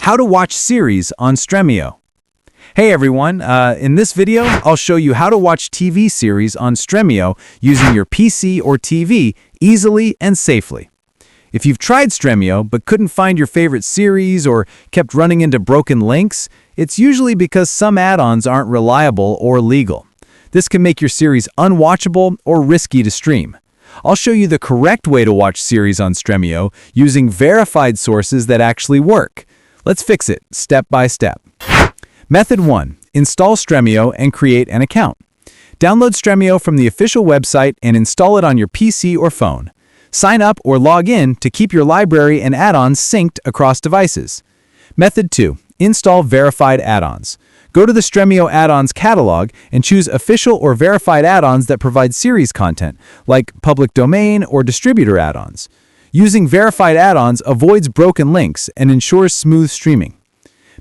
How to watch series on Stremio. Hey everyone, in this video, I'll show you how to watch TV series on Stremio using your PC or TV easily and safely. If you've tried Stremio but couldn't find your favorite series or kept running into broken links, it's usually because some add-ons aren't reliable or legal. This can make your series unwatchable or risky to stream. I'll show you the correct way to watch series on Stremio using verified sources that actually work. Let's fix it step by step. Method 1. Install Stremio and create an account. Download Stremio from the official website and install it on your PC or phone. Sign up or log in to keep your library and add-ons synced across devices. Method 2. Install verified add-ons. Go to the Stremio add-ons catalog and choose official or verified add-ons that provide series content, like public domain or distributor add-ons. Using verified add-ons avoids broken links and ensures smooth streaming.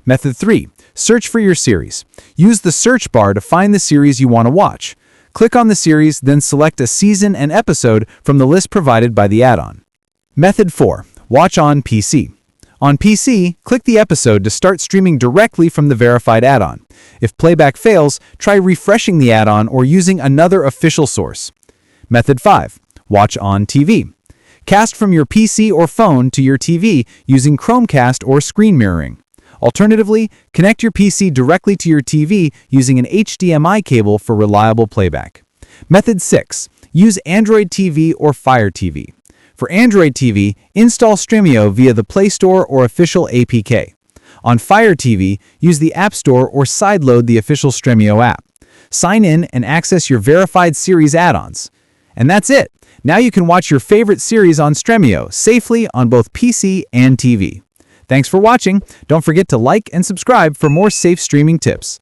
Method 3. Search for your series. Use the search bar to find the series you want to watch. Click on the series, then select a season and episode from the list provided by the add-on. Method 4. Watch on PC. On PC, click the episode to start streaming directly from the verified add-on. If playback fails, try refreshing the add-on or using another official source. Method 5. Watch on TV. Cast from your PC or phone to your TV using Chromecast or screen mirroring. Alternatively, connect your PC directly to your TV using an HDMI cable for reliable playback. Method 6. Use Android TV or Fire TV. For Android TV, install Stremio via the Play Store or official APK. On Fire TV, use the App Store or sideload the official Stremio app. Sign in and access your verified series add-ons. And that's it! Now you can watch your favorite series on Stremio safely on both PC and TV. Thanks for watching. Don't forget to like and subscribe for more safe streaming tips.